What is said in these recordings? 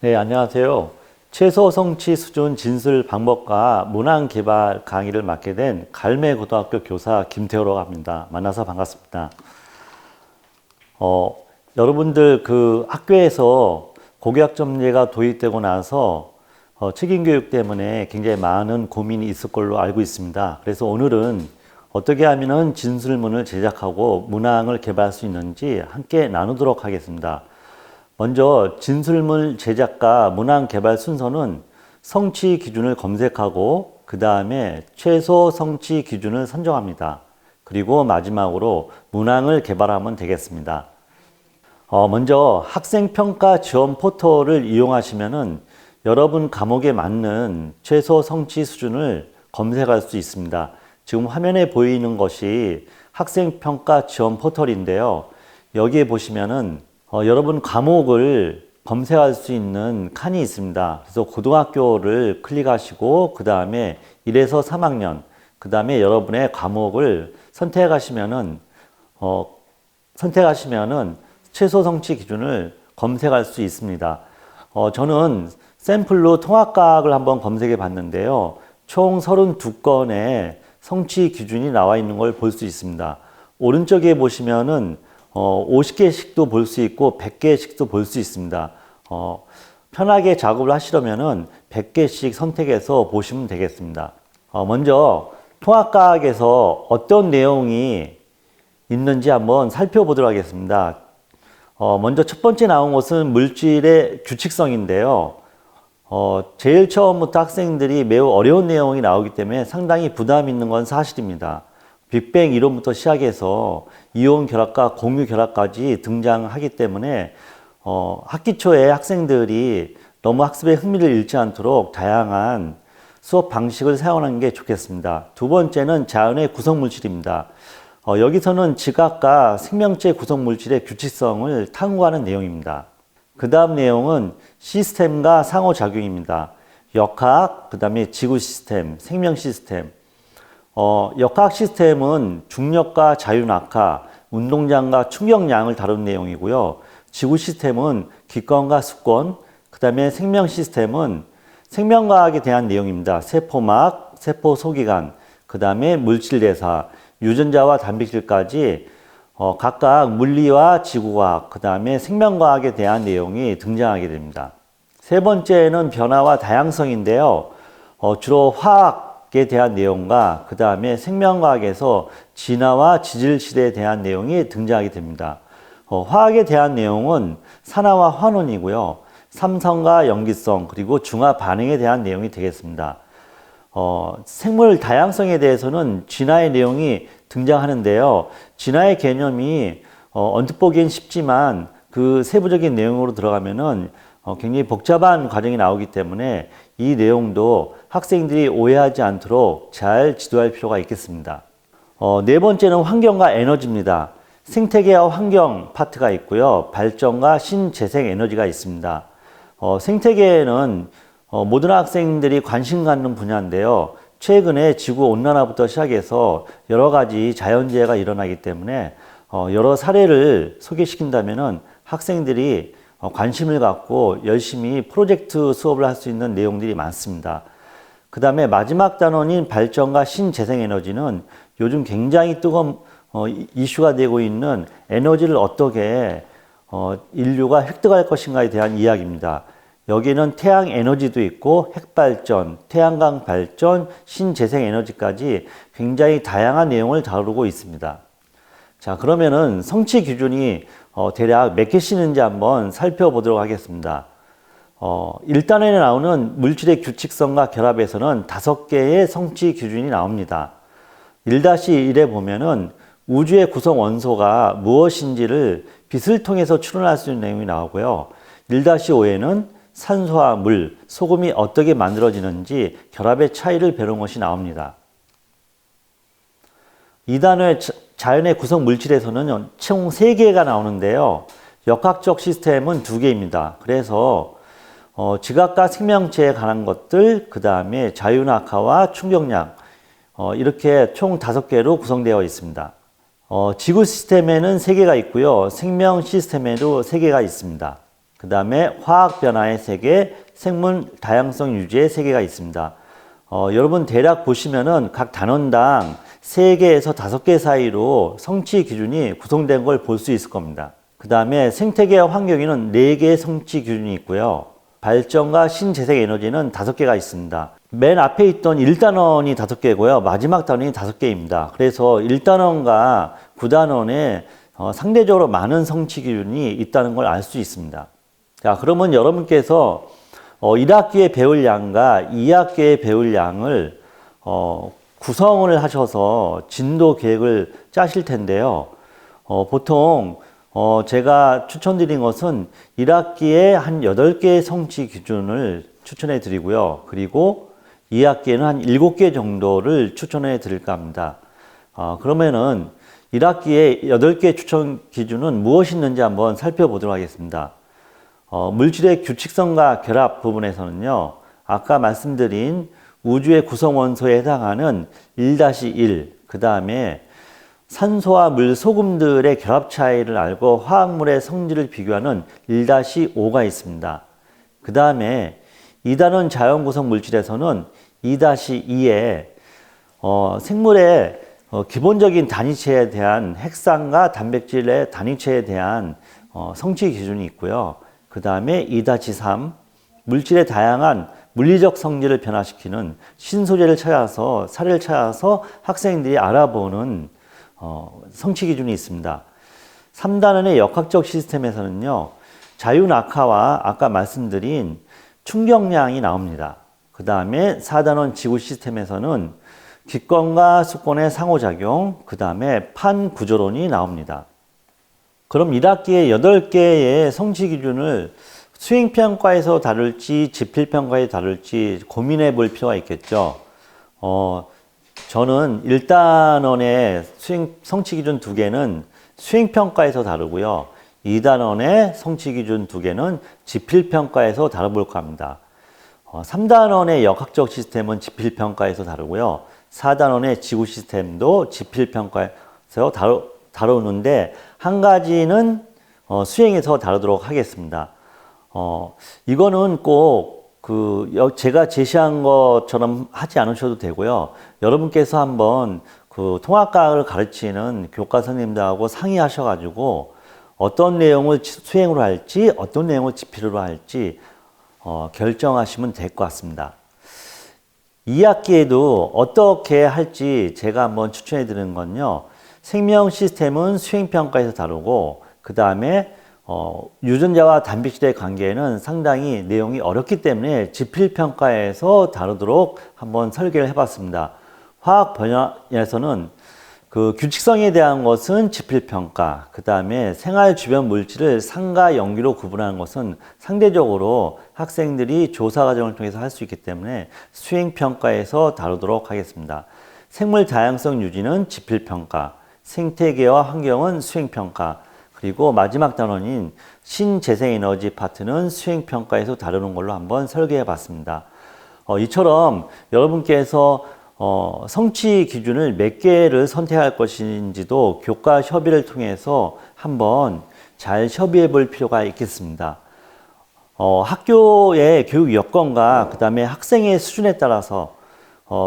네, 안녕하세요. 최소 성취 수준 진술 방법과 문항 개발 강의를 맡게 된 갈매고등학교 교사 김태호라고 합니다. 만나서 반갑습니다. 여러분들 그 학교에서 고교학점제가 도입되고 나서 책임교육 때문에 굉장히 많은 고민이 있을 걸로 알고 있습니다. 그래서 오늘은 어떻게 하면 진술문을 제작하고 문항을 개발할 수 있는지 함께 나누도록 하겠습니다. 먼저 진술문 제작과 문항 개발 순서는 성취 기준을 검색하고 그 다음에 최소 성취 기준을 선정합니다. 그리고 마지막으로 문항을 개발하면 되겠습니다. 먼저 학생평가 지원 포털을 이용하시면은 여러분 과목에 맞는 최소 성취 수준을 검색할 수 있습니다. 지금 화면에 보이는 것이 학생평가 지원 포털인데요. 여기에 보시면은 여러분 과목을 검색할 수 있는 칸이 있습니다. 그래서 고등학교를 클릭하시고 그 다음에 1에서 3학년 그 다음에 여러분의 과목을 선택하시면은 최소 성취 기준을 검색할 수 있습니다. 저는 샘플로 통합과학을 한번 검색해 봤는데요. 총 32건의 성취 기준이 나와 있는 걸 볼 수 있습니다. 오른쪽에 보시면은 50개씩도 볼 수 있고 100개씩도 볼 수 있습니다. 편하게 작업을 하시려면은 100개씩 선택해서 보시면 되겠습니다. 먼저 통합과학에서 어떤 내용이 있는지 한번 살펴보도록 하겠습니다. 먼저 첫 번째 나온 것은 물질의 규칙성인데요. 제일 처음부터 학생들이 매우 어려운 내용이 나오기 때문에 상당히 부담 있는 건 사실입니다. 빅뱅 이론부터 시작해서 이온 결합과 공유 결합까지 등장하기 때문에 학기 초에 학생들이 너무 학습에 흥미를 잃지 않도록 다양한 수업 방식을 사용하는 게 좋겠습니다. 두 번째는 자연의 구성물질입니다. 여기서는 지각과 생명체 구성물질의 규칙성을 탐구하는 내용입니다. 그 다음 내용은 시스템과 상호작용입니다. 역학, 그 다음에 지구 시스템, 생명 시스템. 역학 시스템은 중력과 자유낙하, 운동량과 충격량을 다룬 내용이고요. 지구 시스템은 기권과 수권, 그 다음에 생명 시스템은 생명과학에 대한 내용입니다. 세포막, 세포 소기관, 그 다음에 물질대사, 유전자와 단백질까지 각각 물리와 지구과학, 그 다음에 생명과학에 대한 내용이 등장하게 됩니다. 세 번째는 변화와 다양성인데요. 주로 화학에 대한 내용과 그 다음에 생명과학에서 진화와 지질시대에 대한 내용이 등장하게 됩니다. 화학에 대한 내용은 산화와 환원이고요. 삼성과 염기성 그리고 중화 반응에 대한 내용이 되겠습니다. 생물 다양성에 대해서는 진화의 내용이 등장하는데요. 진화의 개념이 언뜻 보기엔 쉽지만 그 세부적인 내용으로 들어가면은 굉장히 복잡한 과정이 나오기 때문에 이 내용도 학생들이 오해하지 않도록 잘 지도할 필요가 있겠습니다. 네 번째는 환경과 에너지입니다. 생태계와 환경 파트가 있고요. 발전과 신재생 에너지가 있습니다. 생태계에는 모든 학생들이 관심 갖는 분야인데요. 최근에 지구 온난화부터 시작해서 여러 가지 자연재해가 일어나기 때문에 여러 사례를 소개시킨다면은 학생들이 관심을 갖고 열심히 프로젝트 수업을 할 수 있는 내용들이 많습니다. 그 다음에 마지막 단원인 발전과 신재생에너지는 요즘 굉장히 뜨거운 이슈가 되고 있는 에너지를 어떻게 인류가 획득할 것인가에 대한 이야기입니다. 여기는 태양 에너지도 있고 핵발전, 태양광 발전, 신재생 에너지까지 굉장히 다양한 내용을 다루고 있습니다. 자, 그러면은 성취 기준이 대략 몇 개씩 있는지 한번 살펴보도록 하겠습니다. 1단원에 나오는 물질의 규칙성과 결합에서는 5개의 성취 기준이 나옵니다. 1-1에 보면은 우주의 구성 원소가 무엇인지를 빛을 통해서 추론할 수 있는 내용이 나오고요. 1-5에는 산소와 물, 소금이 어떻게 만들어지는지 결합의 차이를 배우는 것이 나옵니다. 2단원의 자연의 구성 물질에서는 총 3개가 나오는데요. 역학적 시스템은 2개입니다. 그래서 지각과 생명체에 관한 것들, 그 다음에 자유낙하와 충격량 이렇게 총 5개로 구성되어 있습니다. 지구 시스템에는 3개가 있고요. 생명 시스템에도 3개가 있습니다. 그 다음에 화학 변화의 3개, 생물 다양성 유지의 3개가 있습니다. 여러분 대략 보시면은 각 단원당 3개에서 5개 사이로 성취 기준이 구성된 걸 볼 수 있을 겁니다. 그 다음에 생태계와 환경에는 4개의 성취 기준이 있고요. 발전과 신재생 에너지는 5개가 있습니다. 맨 앞에 있던 1단원이 5개고요. 마지막 단원이 5개입니다. 그래서 1단원과 9단원에 상대적으로 많은 성취 기준이 있다는 걸 알 수 있습니다. 자, 그러면 여러분께서 1학기에 배울 양과 2학기에 배울 양을 구성을 하셔서 진도 계획을 짜실 텐데요. 보통 제가 추천드린 것은 1학기에 한 8개의 성취 기준을 추천해 드리고요. 그리고 2학기에는 한 7개 정도를 추천해 드릴까 합니다. 그러면은 1학기에 8개 추천 기준은 무엇이 있는지 한번 살펴보도록 하겠습니다. 물질의 규칙성과 결합 부분에서는요, 아까 말씀드린 우주의 구성 원소에 해당하는 1-1, 그 다음에 산소와 물, 소금들의 결합 차이를 알고 화학물의 성질을 비교하는 1-5가 있습니다. 그 다음에 2단원 자연 구성 물질에서는 2-2에 생물의 기본적인 단위체에 대한 핵산과 단백질의 단위체에 대한 성취 기준이 있고요. 그 다음에 2-3, 물질의 다양한 물리적 성질을 변화시키는 신소재를 찾아서, 사례를 찾아서 학생들이 알아보는 성취 기준이 있습니다. 3단원의 역학적 시스템에서는요, 자유낙하와 아까 말씀드린 충격량이 나옵니다. 그 다음에 4단원 지구 시스템에서는 기권과 수권의 상호작용, 그 다음에 판구조론이 나옵니다. 그럼 1학기에 8개의 성취 기준을 수행평가에서 다룰지 지필평가에 다룰지 고민해 볼 필요가 있겠죠. 저는 1단원의 성취 기준 2개는 수행평가에서 다루고요. 2단원의 성취 기준 2개는 지필평가에서 다뤄볼까 합니다. 3단원의 역학적 시스템은 지필평가에서 다루고요. 4단원의 지구 시스템도 지필평가에서 다루는데 한 가지는 수행에서 다루도록 하겠습니다. 이거는 꼭 제가 제시한 것처럼 하지 않으셔도 되고요. 여러분께서 한번 통합과학을 가르치는 교과 선생님들하고 상의하셔가지고 어떤 내용을 수행으로 할지, 어떤 내용을 지필로 할지 결정하시면 될 것 같습니다. 2학기에도 어떻게 할지 제가 한번 추천해 드리는 건요. 생명 시스템은 수행평가에서 다루고 그 다음에 유전자와 단백질의 관계는 상당히 내용이 어렵기 때문에 지필평가에서 다루도록 한번 설계를 해봤습니다. 화학 분야에서는 규칙성에 대한 것은 지필평가, 그 다음에 생활 주변 물질을 상과 염기로 구분하는 것은 상대적으로 학생들이 조사 과정을 통해서 할 수 있기 때문에 수행평가에서 다루도록 하겠습니다. 생물 다양성 유지는 지필평가, 생태계와 환경은 수행평가, 그리고 마지막 단원인 신재생에너지 파트는 수행평가에서 다루는 걸로 한번 설계해 봤습니다. 이처럼 여러분께서 성취 기준을 몇 개를 선택할 것인지도 교과 협의를 통해서 한번 잘 협의해 볼 필요가 있겠습니다. 학교의 교육 여건과 그 다음에 학생의 수준에 따라서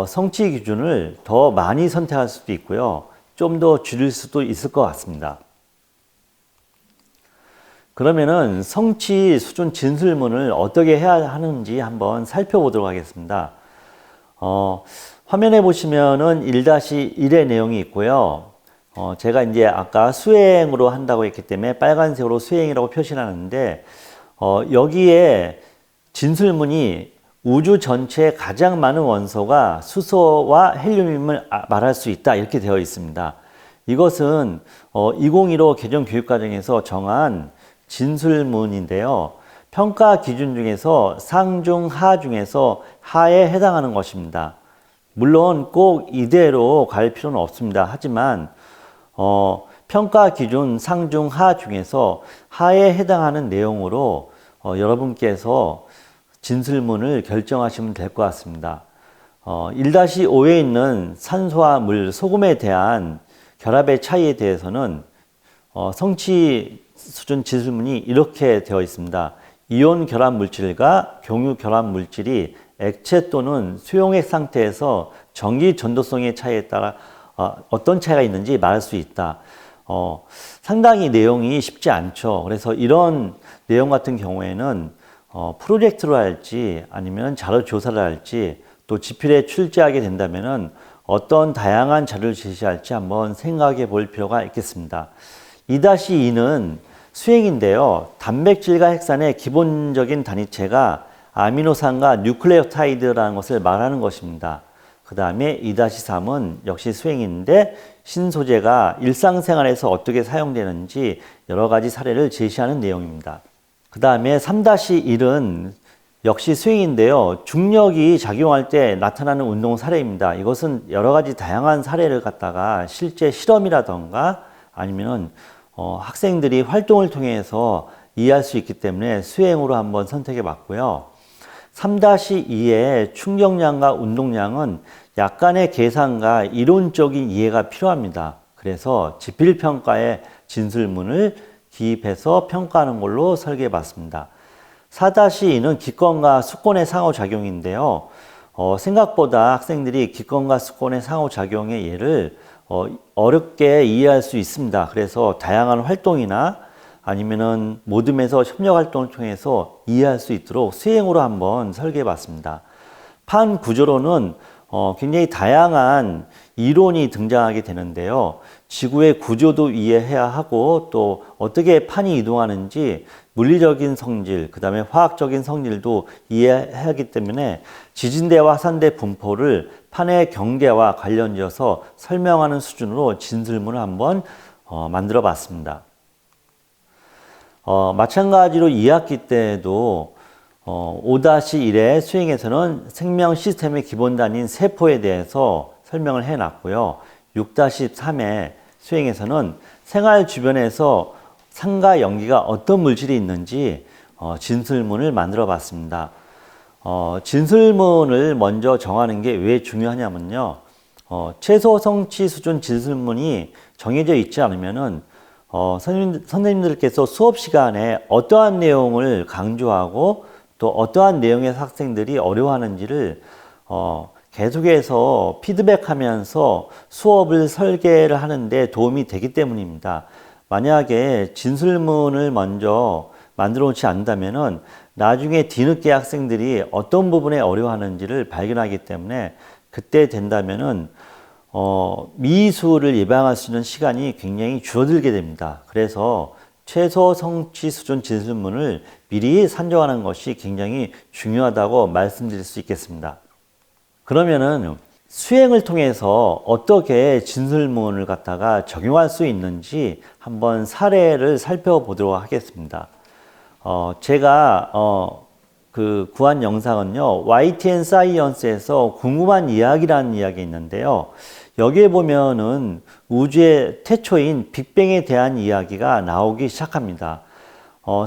성취 기준을 더 많이 선택할 수도 있고요. 좀 더 줄일 수도 있을 것 같습니다. 그러면은 성취 수준 진술문을 어떻게 해야 하는지 한번 살펴보도록 하겠습니다. 화면에 보시면은 1-1의 내용이 있고요. 제가 이제 아까 수행으로 한다고 했기 때문에 빨간색으로 수행이라고 표시하는데, 여기에 진술문이 우주 전체에 가장 많은 원소가 수소와 헬륨임을 말할 수 있다. 이렇게 되어 있습니다. 이것은 2015 개정 교육과정에서 정한 진술문인데요. 평가 기준 중에서 상중 하 중에서 하에 해당하는 것입니다. 물론 꼭 이대로 갈 필요는 없습니다. 하지만 평가 기준 상중 하 중에서 하에 해당하는 내용으로 여러분께서 진술문을 결정하시면 될 것 같습니다. 1-5에 있는 산소와 물, 소금에 대한 결합의 차이에 대해서는 성취 수준 진술문이 이렇게 되어 있습니다. 이온 결합 물질과 경유 결합 물질이 액체 또는 수용액 상태에서 전기 전도성의 차이에 따라 어떤 차이가 있는지 말할 수 있다. 상당히 내용이 쉽지 않죠. 그래서 이런 내용 같은 경우에는 프로젝트로 할지 아니면 자료 조사를 할지 또 지필에 출제하게 된다면은 어떤 다양한 자료를 제시할지 한번 생각해 볼 필요가 있겠습니다. 2-2는 수행인데요. 단백질과 핵산의 기본적인 단위체가 아미노산과 뉴클레오타이드라는 것을 말하는 것입니다. 그 다음에 2-3은 역시 수행인데 신소재가 일상생활에서 어떻게 사용되는지 여러 가지 사례를 제시하는 내용입니다. 그 다음에 3-1은 역시 수행인데요. 중력이 작용할 때 나타나는 운동 사례입니다. 이것은 여러 가지 다양한 사례를 갖다가 실제 실험이라던가 아니면 학생들이 활동을 통해서 이해할 수 있기 때문에 수행으로 한번 선택해 봤고요. 3-2의 충격량과 운동량은 약간의 계산과 이론적인 이해가 필요합니다. 그래서 지필평가에 진술문을 기입해서 평가하는 걸로 설계해 봤습니다. 4-2는 기권과 수권의 상호작용인데요. 생각보다 학생들이 기권과 수권의 상호작용의 예를 어렵게 이해할 수 있습니다. 그래서 다양한 활동이나 아니면은 모듬에서 협력 활동을 통해서 이해할 수 있도록 수행으로 한번 설계해 봤습니다. 판 구조로는 굉장히 다양한 이론이 등장하게 되는데요. 지구의 구조도 이해해야 하고 또 어떻게 판이 이동하는지 물리적인 성질, 그 다음에 화학적인 성질도 이해해야 하기 때문에 지진대와 화산대 분포를 판의 경계와 관련지어서 설명하는 수준으로 진술문을 한번 만들어 봤습니다. 마찬가지로 2학기 때에도 5-1의 수행에서는 생명 시스템의 기본 단위인 세포에 대해서 설명을 해놨고요. 6-3의 수행에서는 생활 주변에서 산과 연기가 어떤 물질이 있는지 진술문을 만들어 봤습니다. 진술문을 먼저 정하는 게 왜 중요하냐면요. 최소 성취 수준 진술문이 정해져 있지 않으면은 선생님들께서 수업 시간에 어떠한 내용을 강조하고 또 어떠한 내용에서 학생들이 어려워하는지를 계속해서 피드백하면서 수업을 설계를 하는데 도움이 되기 때문입니다. 만약에 진술문을 먼저 만들어 놓지 않는다면은 나중에 뒤늦게 학생들이 어떤 부분에 어려워하는지를 발견하기 때문에 그때 된다면은 미수를 예방할 수 있는 시간이 굉장히 줄어들게 됩니다. 그래서 최소 성취 수준 진술문을 미리 산정하는 것이 굉장히 중요하다고 말씀드릴 수 있겠습니다. 그러면은 수행을 통해서 어떻게 진술문을 갖다가 적용할 수 있는지 한번 사례를 살펴보도록 하겠습니다. 제가 구한 영상은요, YTN 사이언스에서 궁금한 이야기라는 이야기가 있는데요. 여기에 보면은 우주의 태초인 빅뱅에 대한 이야기가 나오기 시작합니다.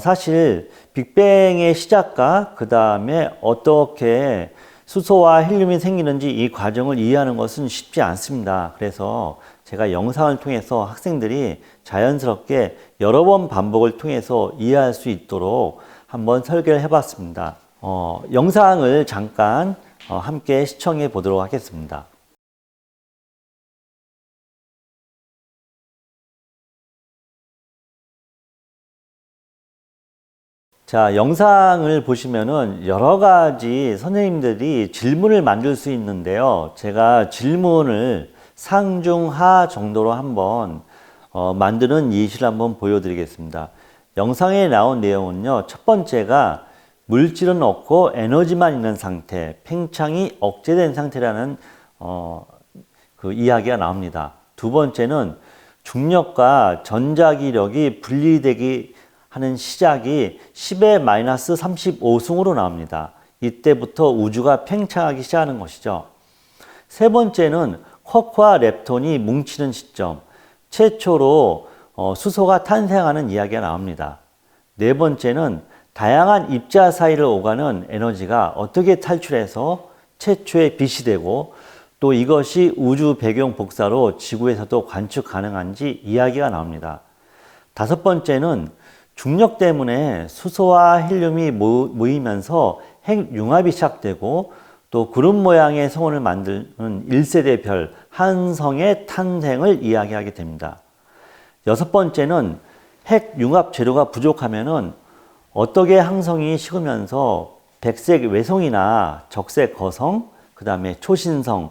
사실 빅뱅의 시작과 그 다음에 어떻게 수소와 헬륨이 생기는지 이 과정을 이해하는 것은 쉽지 않습니다. 그래서 제가 영상을 통해서 학생들이 자연스럽게 여러 번 반복을 통해서 이해할 수 있도록 한번 설계를 해봤습니다. 영상을 잠깐 함께 시청해 보도록 하겠습니다. 자, 영상을 보시면은 여러 가지 선생님들이 질문을 만들 수 있는데요. 제가 질문을 상중하 정도로 한번 만드는 예시를 한번 보여드리겠습니다. 영상에 나온 내용은요. 첫 번째가 물질은 없고 에너지만 있는 상태, 팽창이 억제된 상태라는 그 이야기가 나옵니다. 두 번째는 중력과 전자기력이 분리되기 하는 시작이 10의 마이너스 35승으로 나옵니다. 이때부터 우주가 팽창하기 시작하는 것이죠. 세 번째는 쿼크와 렙톤이 뭉치는 시점, 최초로 수소가 탄생하는 이야기가 나옵니다. 네 번째는 다양한 입자 사이를 오가는 에너지가 어떻게 탈출해서 최초의 빛이 되고 또 이것이 우주 배경 복사로 지구에서도 관측 가능한지 이야기가 나옵니다. 다섯 번째는 중력 때문에 수소와 헬륨이 모이면서 핵융합이 시작되고 또 구름 모양의 성운을 만드는 1세대 별 한성의 탄생을 이야기하게 됩니다. 여섯 번째는 핵융합 재료가 부족하면은 어떻게 항성이 식으면서 백색 외성이나 적색 거성, 그 다음에 초신성,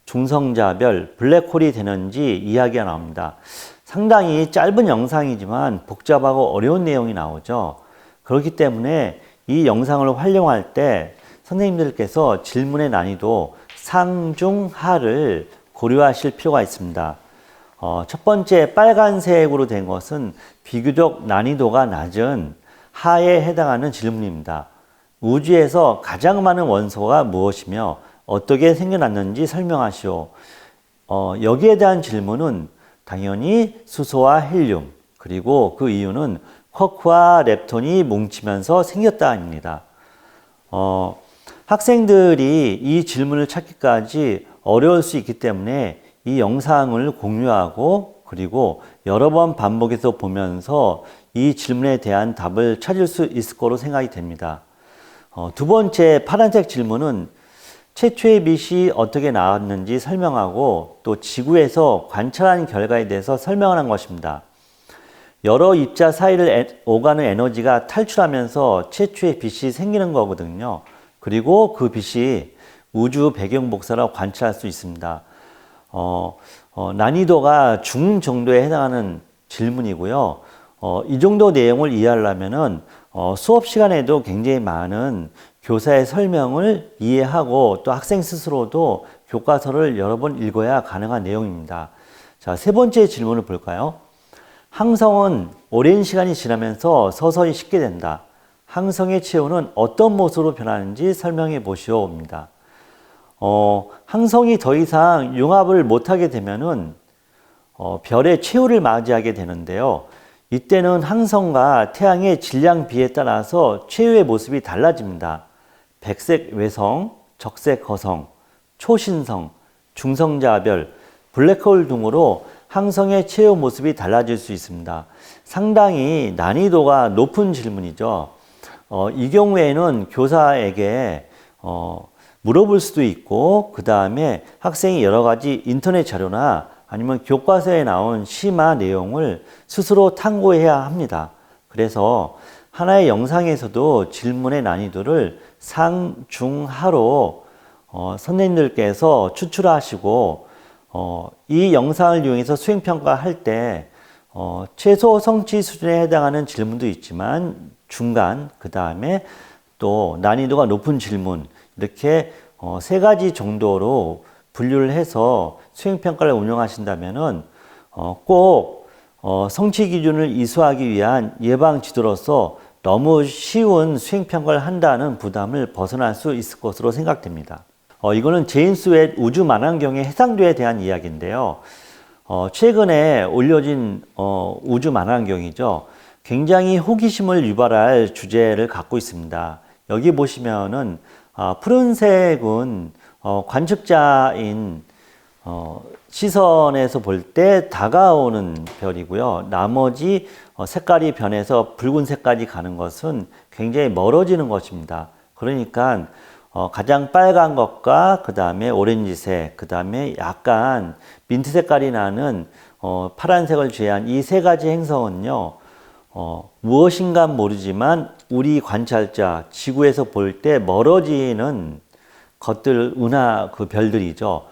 중성자별, 블랙홀이 되는지 이야기가 나옵니다. 상당히 짧은 영상이지만 복잡하고 어려운 내용이 나오죠. 그렇기 때문에 이 영상을 활용할 때 선생님들께서 질문의 난이도 상중하를 고려하실 필요가 있습니다. 첫 번째 빨간색으로 된 것은 비교적 난이도가 낮은 하에 해당하는 질문입니다. 우주에서 가장 많은 원소가 무엇이며 어떻게 생겨났는지 설명하시오. 여기에 대한 질문은 당연히 수소와 헬륨, 그리고 그 이유는 쿼크와 렙톤이 뭉치면서 생겼다입니다. 학생들이 이 질문을 찾기까지 어려울 수 있기 때문에 이 영상을 공유하고 그리고 여러 번 반복해서 보면서 이 질문에 대한 답을 찾을 수 있을 거로 생각이 됩니다. 두 번째 파란색 질문은 최초의 빛이 어떻게 나왔는지 설명하고 또 지구에서 관찰한 결과에 대해서 설명을 한 것입니다. 여러 입자 사이를 오가는 에너지가 탈출하면서 최초의 빛이 생기는 거거든요. 그리고 그 빛이 우주 배경 복사로 관찰할 수 있습니다. 난이도가 중 정도에 해당하는 질문이고요. 이 정도 내용을 이해하려면은 수업 시간에도 굉장히 많은 교사의 설명을 이해하고 또 학생 스스로도 교과서를 여러 번 읽어야 가능한 내용입니다. 자, 세 번째 질문을 볼까요? 항성은 오랜 시간이 지나면서 서서히 식게 된다. 항성의 체온은 어떤 모습으로 변하는지 설명해 보시오입니다. 항성이 더 이상 융합을 못하게 되면은 별의 최후를 맞이하게 되는데요. 이때는 항성과 태양의 질량 비에 따라서 최후의 모습이 달라집니다. 백색 외성, 적색 거성, 초신성, 중성자별, 블랙홀 등으로 항성의 최후 모습이 달라질 수 있습니다. 상당히 난이도가 높은 질문이죠. 이 경우에는 교사에게 물어볼 수도 있고 그 다음에 학생이 여러 가지 인터넷 자료나 아니면 교과서에 나온 심화 내용을 스스로 탐구해야 합니다. 그래서 하나의 영상에서도 질문의 난이도를 상, 중, 하로 선생님들께서 추출하시고 이 영상을 이용해서 수행평가할 때 최소 성취 수준에 해당하는 질문도 있지만 중간, 그 다음에 또 난이도가 높은 질문 이렇게 세 가지 정도로 분류를 해서 수행평가를 운영하신다면은 꼭 성취 기준을 이수하기 위한 예방 지도로서 너무 쉬운 수행평가를 한다는 부담을 벗어날 수 있을 것으로 생각됩니다. 이거는 제임스 웹 우주 만환경의 해상도에 대한 이야기인데요. 최근에 올려진 우주 만환경이죠. 굉장히 호기심을 유발할 주제를 갖고 있습니다. 여기 보시면은 푸른색은 관측자인 시선에서 볼 때 다가오는 별이고요. 나머지 색깔이 변해서 붉은 색깔이 가는 것은 굉장히 멀어지는 것입니다. 그러니까 가장 빨간 것과 그 다음에 오렌지색, 그 다음에 약간 민트 색깔이 나는 파란색을 제외한 이 세 가지 행성은요. 무엇인가 모르지만 우리 관찰자 지구에서 볼 때 멀어지는 것들, 그 별들이죠.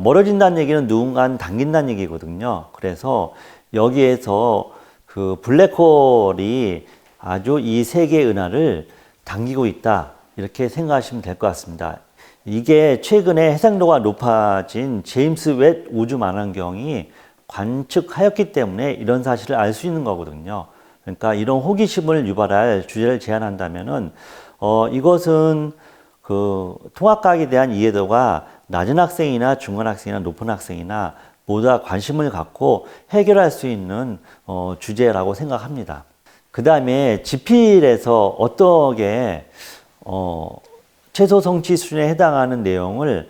멀어진다는 얘기는 누군가는 당긴다는 얘기거든요. 그래서 여기에서 그 블랙홀이 아주 이 세 개의 은하를 당기고 있다. 이렇게 생각하시면 될 것 같습니다. 이게 최근에 해상도가 높아진 제임스 웹 우주 만환경이 관측하였기 때문에 이런 사실을 알 수 있는 거거든요. 그러니까 이런 호기심을 유발할 주제를 제안한다면은 이것은 그 통합과학에 대한 이해도가 낮은 학생이나 중간 학생이나 높은 학생이나 모두 다 관심을 갖고 해결할 수 있는 주제라고 생각합니다. 그 다음에 지필에서 어떻게 최소 성취 수준에 해당하는 내용을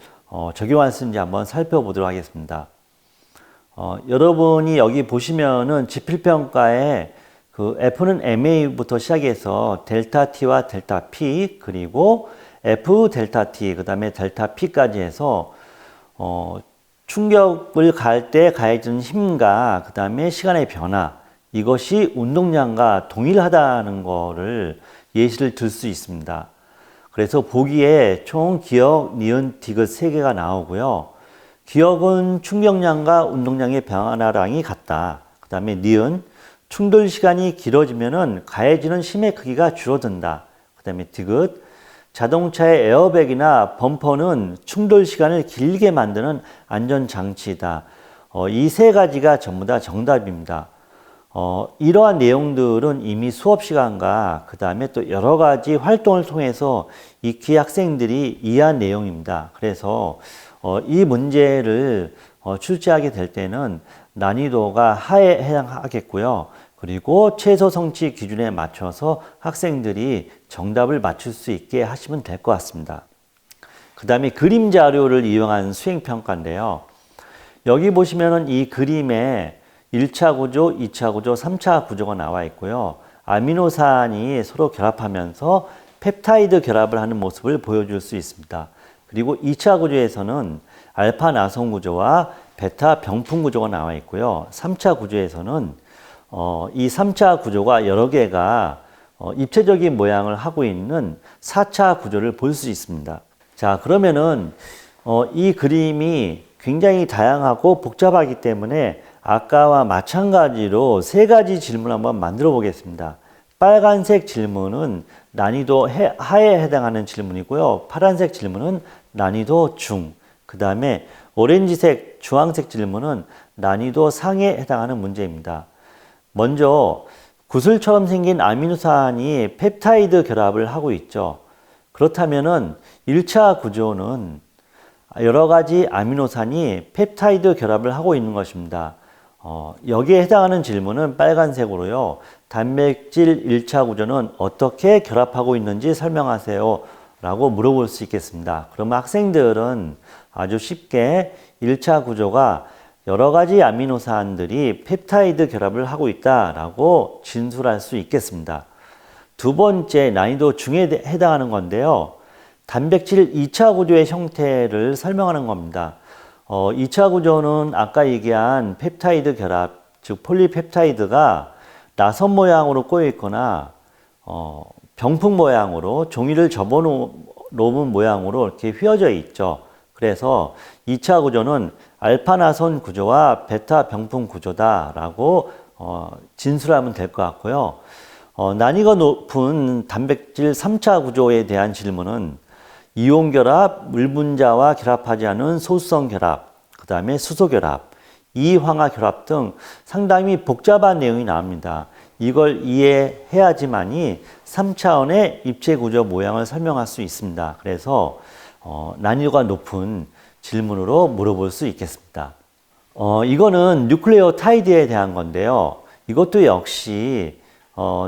적용할 수 있는지 한번 살펴보도록 하겠습니다. 여러분이 여기 보시면은 지필평가에 그 F는 MA부터 시작해서 델타 T와 델타 P 그리고 F 델타 T 그 다음에 델타 P까지 해서 충격을 가할 때 가해지는 힘과 그 다음에 시간의 변화 이것이 운동량과 동일하다는 거를 예시를 들 수 있습니다. 그래서 보기에 총 기억, 니은, 디귿 3개가 나오고요. 기억은 충격량과 운동량의 변화량이 같다. 그 다음에 니은, 충돌 시간이 길어지면은 가해지는 힘의 크기가 줄어든다. 그 다음에 디귿, 자동차의 에어백이나 범퍼는 충돌 시간을 길게 만드는 안전장치이다. 이 3가지가 전부 다 정답입니다. 이러한 내용들은 이미 수업 시간과 그 다음에 또 여러 가지 활동을 통해서 익히 학생들이 이해한 내용입니다. 그래서 이 문제를 출제하게 될 때는 난이도가 하에 해당하겠고요. 그리고 최소 성취 기준에 맞춰서 학생들이 정답을 맞출 수 있게 하시면 될 것 같습니다. 그 다음에 그림 자료를 이용한 수행평가인데요. 여기 보시면은 이 그림에 1차 구조, 2차 구조, 3차 구조가 나와 있고요. 아미노산이 서로 결합하면서 펩타이드 결합을 하는 모습을 보여줄 수 있습니다. 그리고 2차 구조에서는 알파 나선 구조와 베타 병풍 구조가 나와 있고요. 3차 구조에서는 이 3차 구조가 여러 개가 입체적인 모양을 하고 있는 4차 구조를 볼 수 있습니다. 자, 그러면은 이 그림이 굉장히 다양하고 복잡하기 때문에 아까와 마찬가지로 3가지 질문을 한번 만들어 보겠습니다. 빨간색 질문은 난이도 하에 해당하는 질문이고요. 파란색 질문은 난이도 중, 그 다음에 오렌지색, 주황색 질문은 난이도 상에 해당하는 문제입니다. 먼저 구슬처럼 생긴 아미노산이 펩타이드 결합을 하고 있죠. 그렇다면은 1차 구조는 여러 가지 아미노산이 펩타이드 결합을 하고 있는 것입니다. 여기에 해당하는 질문은 빨간색으로요. 단백질 1차 구조는 어떻게 결합하고 있는지 설명하세요 라고 물어볼 수 있겠습니다. 그러면 학생들은 아주 쉽게 1차 구조가 여러 가지 아미노산들이 펩타이드 결합을 하고 있다라고 진술할 수 있겠습니다. 두 번째 난이도 중에 해당하는 건데요. 단백질 2차 구조의 형태를 설명하는 겁니다. 2차 구조는 아까 얘기한 펩타이드 결합, 즉 폴리펩타이드가 나선 모양으로 꼬여 있거나 병풍 모양으로 종이를 접어놓은 모양으로 이렇게 휘어져 있죠. 그래서 2차 구조는 알파 나선 구조와 베타 병풍 구조다라고 진술하면 될 것 같고요. 난이도가 높은 단백질 3차 구조에 대한 질문은 이온 결합, 물 분자와 결합하지 않은 소수성 결합, 그 다음에 수소 결합, 이황화 결합 등 상당히 복잡한 내용이 나옵니다. 이걸 이해해야지만이 3차원의 입체 구조 모양을 설명할 수 있습니다. 그래서 난이도가 높은 질문으로 물어볼 수 있겠습니다. 이거는 뉴클레오타이드에 대한 건데요. 이것도 역시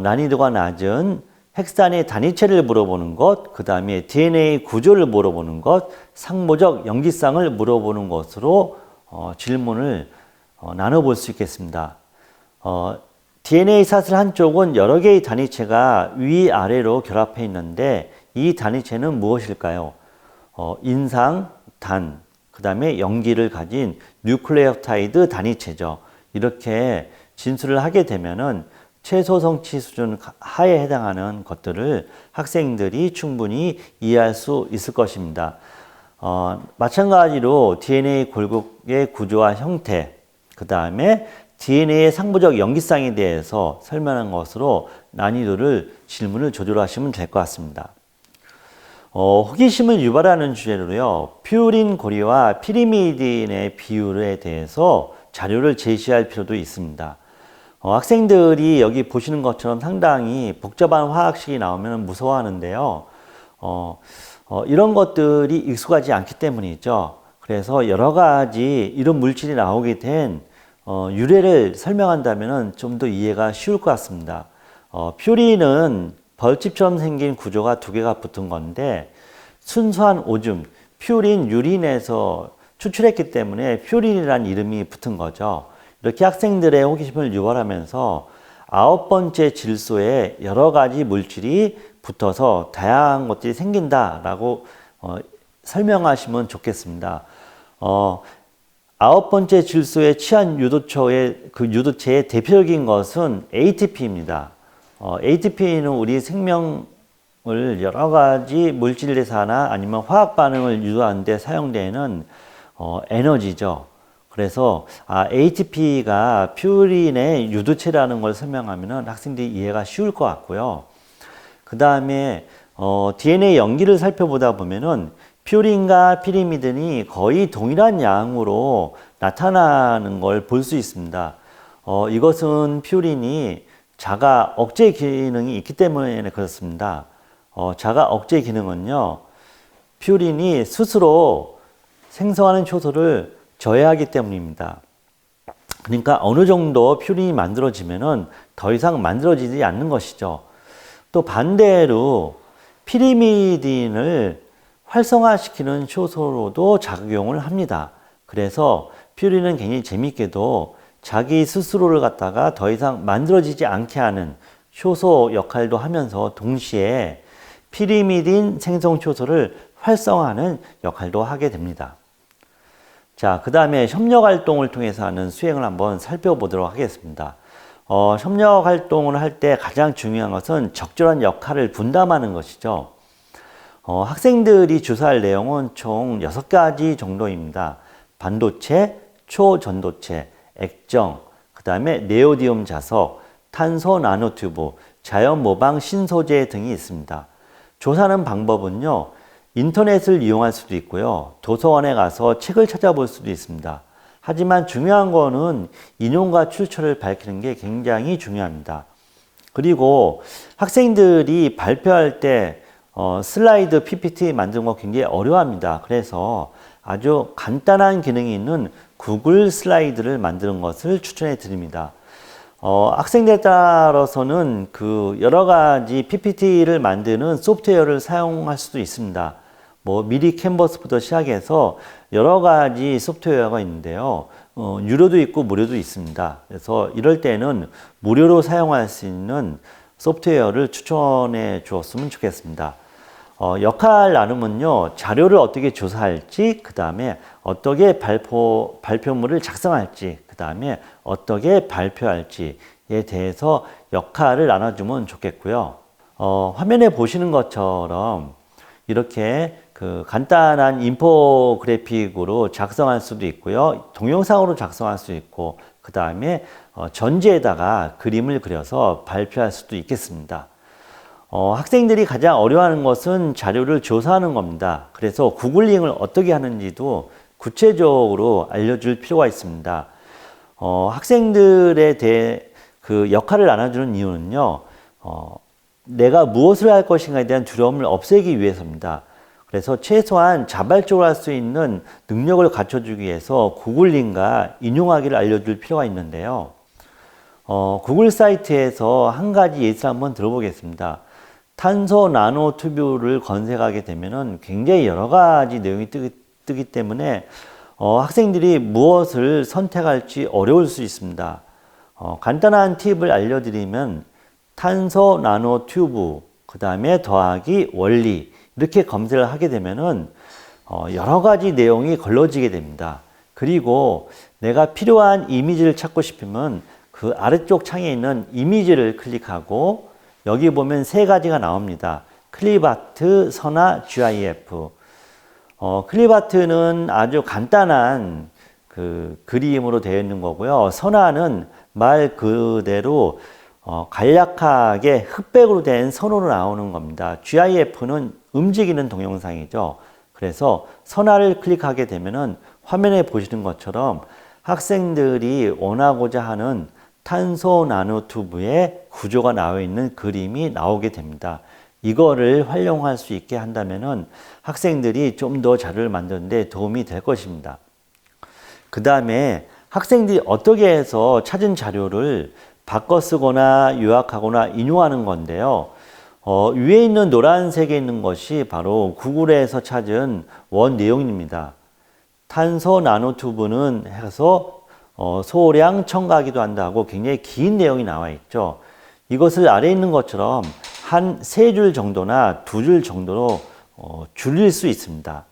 난이도가 낮은 핵산의 단위체를 물어보는 것, 그 다음에 DNA 구조를 물어보는 것, 상모적 염기성을 물어보는 것으로 질문을 나눠볼 수 있겠습니다. DNA 사슬 한쪽은 여러 개의 단위체가 위아래로 결합해 있는데 이 단위체는 무엇일까요? 인상, 단, 그 다음에 염기를 가진 뉴클레오타이드 단위체죠. 이렇게 진술을 하게 되면은 최소 성취 수준 하에 해당하는 것들을 학생들이 충분히 이해할 수 있을 것입니다. 마찬가지로 DNA 골격의 구조와 형태, 그 다음에 DNA의 상부적 염기성에 대해서 설명한 것으로 난이도를 질문을 조절하시면 될 것 같습니다. 호기심을 유발하는 주제로요. 퓨린 고리와 피리미딘의 비율에 대해서 자료를 제시할 필요도 있습니다. 학생들이 여기 보시는 것처럼 상당히 복잡한 화학식이 나오면 무서워하는데요. 이런 것들이 익숙하지 않기 때문이죠. 그래서 여러 가지 이런 물질이 나오게 된 유래를 설명한다면 좀 더 이해가 쉬울 것 같습니다. 퓨린은 벌집처럼 생긴 구조가 2개가 붙은 건데 순수한 오줌, 퓨린 유린에서 추출했기 때문에 퓨린이라는 이름이 붙은 거죠. 이렇게 학생들의 호기심을 유발하면서 아홉 번째 질소에 여러 가지 물질이 붙어서 다양한 것들이 생긴다라고 설명하시면 좋겠습니다. 아홉 번째 질소에 취한 그 유도체의 대표적인 것은 ATP입니다. ATP는 우리 생명을 여러 가지 물질 대사나 아니면 화학 반응을 유도하는 데 사용되는 에너지죠. 그래서 ATP가 퓨린의 유도체라는 걸 설명하면 학생들이 이해가 쉬울 것 같고요. 그 다음에 DNA 연기를 살펴보다 보면은 퓨린과 피리미딘이 거의 동일한 양으로 나타나는 걸 볼 수 있습니다. 이것은 퓨린이 자가 억제 기능이 있기 때문에 그렇습니다. 자가 억제 기능은요, 퓨린이 스스로 생성하는 효소를 저해하기 때문입니다. 그러니까 어느 정도 퓨린이 만들어지면은 더 이상 만들어지지 않는 것이죠. 또 반대로 피리미딘을 활성화시키는 효소로도 작용을 합니다. 그래서 퓨린은 굉장히 재밌게도 자기 스스로를 갖다가 더 이상 만들어지지 않게 하는 효소 역할도 하면서 동시에 피리미딘 생성 효소를 활성화하는 역할도 하게 됩니다. 자, 그 다음에 협력 활동을 통해서 하는 수행을 한번 살펴보도록 하겠습니다. 협력 활동을 할 때 가장 중요한 것은 적절한 역할을 분담하는 것이죠. 학생들이 주사할 내용은 총 6가지 정도입니다. 반도체, 초전도체, 액정, 그 다음에 네오디움 자석, 탄소 나노튜브, 자연 모방 신소재 등이 있습니다. 조사하는 방법은요, 인터넷을 이용할 수도 있고요, 도서관에 가서 책을 찾아볼 수도 있습니다. 하지만 중요한 거는 인용과 출처를 밝히는 게 굉장히 중요합니다. 그리고 학생들이 발표할 때 슬라이드 PPT 만드는 거 굉장히 어려워합니다. 그래서 아주 간단한 기능이 있는 구글 슬라이드를 만드는 것을 추천해 드립니다. 학생들에 따라서는 그 여러 가지 PPT를 만드는 소프트웨어를 사용할 수도 있습니다. 미리 캔버스부터 시작해서 여러 가지 소프트웨어가 있는데요. 유료도 있고 무료도 있습니다. 그래서 이럴 때는 무료로 사용할 수 있는 소프트웨어를 추천해 주었으면 좋겠습니다. 역할 나눔은요, 자료를 어떻게 조사할지, 그 다음에 어떻게 발표물을 작성할지, 그 다음에 어떻게 발표할지에 대해서 역할을 나눠주면 좋겠고요. 화면에 보시는 것처럼 이렇게 그 간단한 인포그래픽으로 작성할 수도 있고요. 동영상으로 작성할 수 있고, 그 다음에 전지에다가 그림을 그려서 발표할 수도 있겠습니다. 학생들이 가장 어려워하는 것은 자료를 조사하는 겁니다. 그래서 구글링을 어떻게 하는지도 구체적으로 알려줄 필요가 있습니다. 학생들에 대해 그 역할을 나눠주는 이유는요, 내가 무엇을 할 것인가에 대한 두려움을 없애기 위해서입니다. 그래서 최소한 자발적으로 할 수 있는 능력을 갖춰주기 위해서 구글링과 인용하기를 알려줄 필요가 있는데요. 구글 사이트에서 한 가지 예시를 한번 들어보겠습니다. 탄소 나노 튜브를 검색하게 되면은 굉장히 여러 가지 내용이 뜨기 때문에 학생들이 무엇을 선택할지 어려울 수 있습니다. 간단한 팁을 알려드리면 탄소 나노 튜브, 그 다음에 더하기 원리, 이렇게 검색을 하게 되면은 여러 가지 내용이 걸러지게 됩니다. 그리고 내가 필요한 이미지를 찾고 싶으면 그 아래쪽 창에 있는 이미지를 클릭하고 여기 보면 3가지가 나옵니다. 클립아트, 선화, GIF. 클립아트는 아주 간단한 그 그림으로 되어 있는 거고요. 선화는 말 그대로 간략하게 흑백으로 된 선으로 나오는 겁니다. GIF는 움직이는 동영상이죠. 그래서 선화를 클릭하게 되면은 화면에 보시는 것처럼 학생들이 원하고자 하는 탄소 나노튜브의 구조가 나와 있는 그림이 나오게 됩니다. 이거를 활용할 수 있게 한다면은 학생들이 좀 더 자료를 만드는 데 도움이 될 것입니다. 그 다음에 학생들이 어떻게 해서 찾은 자료를 바꿔 쓰거나 요약하거나 인용하는 건데요. 위에 있는 노란색에 있는 것이 바로 구글에서 찾은 원 내용입니다. 탄소 나노튜브는 해서 소량 첨가하기도 한다고 굉장히 긴 내용이 나와 있죠. 이것을 아래에 있는 것처럼 한 3줄 정도나 2줄 정도로 줄일 수 있습니다.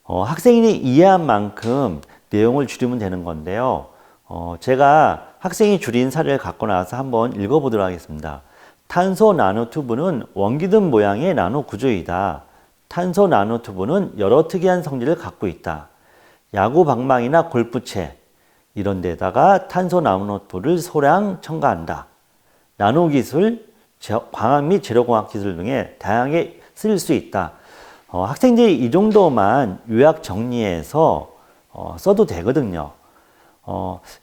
학생이 이해한 만큼 내용을 줄이면 되는 건데요. 제가 학생이 줄인 사례를 갖고 나와서 한번 읽어보도록 하겠습니다. 탄소 나노튜브는 원기둥 모양의 나노 구조이다. 탄소 나노튜브는 여러 특이한 성질을 갖고 있다. 야구 방망이나 골프채 이런 데다가 탄소 나노튜브를 소량 첨가한다. 나노기술, 광학 및 재료공학 기술 등에 다양하게 쓰일 수 있다. 학생들이 이 정도만 요약 정리해서 써도 되거든요.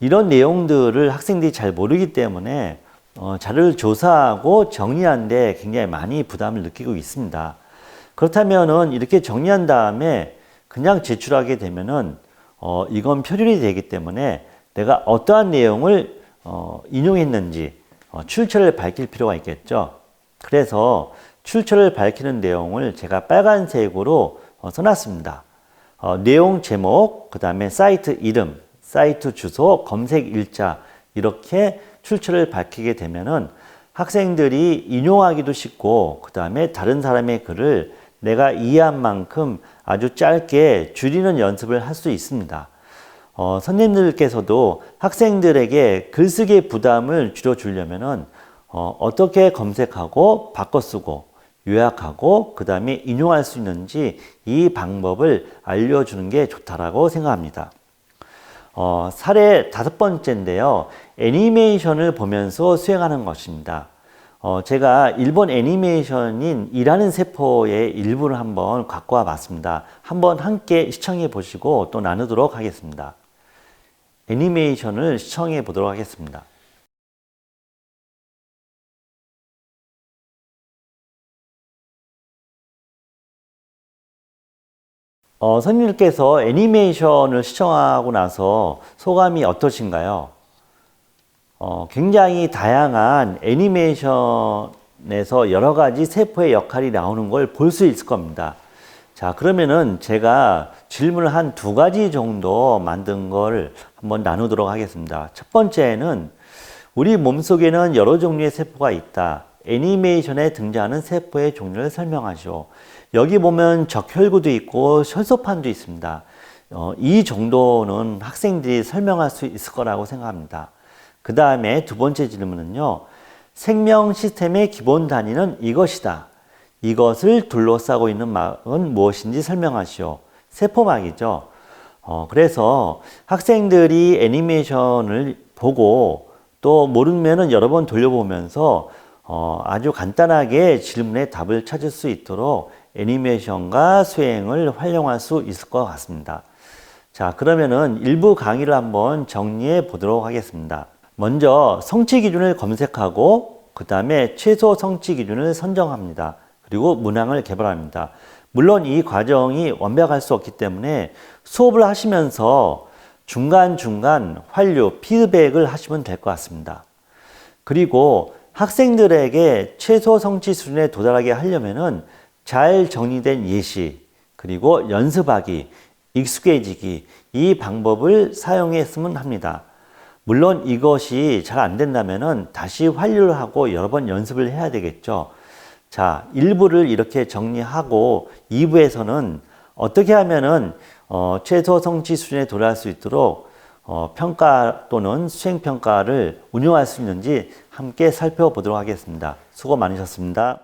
이런 내용들을 학생들이 잘 모르기 때문에 자료를 조사하고 정리하는데 굉장히 많이 부담을 느끼고 있습니다. 그렇다면은 이렇게 정리한 다음에 그냥 제출하게 되면은 이건 표준이 되기 때문에 내가 어떠한 내용을 인용했는지 출처를 밝힐 필요가 있겠죠. 그래서 출처를 밝히는 내용을 제가 빨간색으로 써놨습니다. 내용 제목, 그 다음에 사이트 이름, 사이트 주소, 검색 일자 이렇게 출처를 밝히게 되면은 학생들이 인용하기도 쉽고 그 다음에 다른 사람의 글을 내가 이해한 만큼 아주 짧게 줄이는 연습을 할 수 있습니다. 선생님들께서도 학생들에게 글쓰기의 부담을 줄여주려면은 어떻게 검색하고 바꿔 쓰고 요약하고 그 다음에 인용할 수 있는지 이 방법을 알려주는 게 좋다라고 생각합니다. 사례 5번째인데요. 애니메이션을 보면서 수행하는 것입니다. 제가 일본 애니메이션인 일하는 세포의 일부를 한번 갖고 와 봤습니다. 한번 함께 시청해 보시고 또 나누도록 하겠습니다. 애니메이션을 시청해 보도록 하겠습니다. 선생님께서 애니메이션을 시청하고 나서 소감이 어떠신가요? 굉장히 다양한 애니메이션에서 여러 가지 세포의 역할이 나오는 걸 볼 수 있을 겁니다. 자, 그러면은 제가 질문을 한 2가지 정도 만든 걸 한번 나누도록 하겠습니다. 첫 번째는 우리 몸속에는 여러 종류의 세포가 있다. 애니메이션에 등장하는 세포의 종류를 설명하시오. 여기 보면 적혈구도 있고 혈소판도 있습니다. 이 정도는 학생들이 설명할 수 있을 거라고 생각합니다. 그 다음에 2번째 질문은요. 생명 시스템의 기본 단위는 이것이다. 이것을 둘러싸고 있는 막은 무엇인지 설명하시오. 세포막이죠. 그래서 학생들이 애니메이션을 보고 또 모르면은 여러 번 돌려보면서 아주 간단하게 질문에 답을 찾을 수 있도록 애니메이션과 수행을 활용할 수 있을 것 같습니다. 자, 그러면은 일부 강의를 한번 정리해 보도록 하겠습니다. 먼저 성취 기준을 검색하고 그 다음에 최소 성취 기준을 선정합니다. 그리고 문항을 개발합니다. 물론 이 과정이 완벽할 수 없기 때문에 수업을 하시면서 중간중간 환류, 피드백을 하시면 될 것 같습니다. 그리고 학생들에게 최소 성취 수준에 도달하게 하려면은 잘 정리된 예시, 그리고 연습하기, 익숙해지기, 이 방법을 사용했으면 합니다. 물론 이것이 잘 안 된다면은 다시 환류를 하고 여러 번 연습을 해야 되겠죠. 자, 1부를 이렇게 정리하고 2부에서는 어떻게 하면은 최소 성취 수준에 도달할 수 있도록 평가 또는 수행평가를 운영할 수 있는지 함께 살펴보도록 하겠습니다. 수고 많으셨습니다.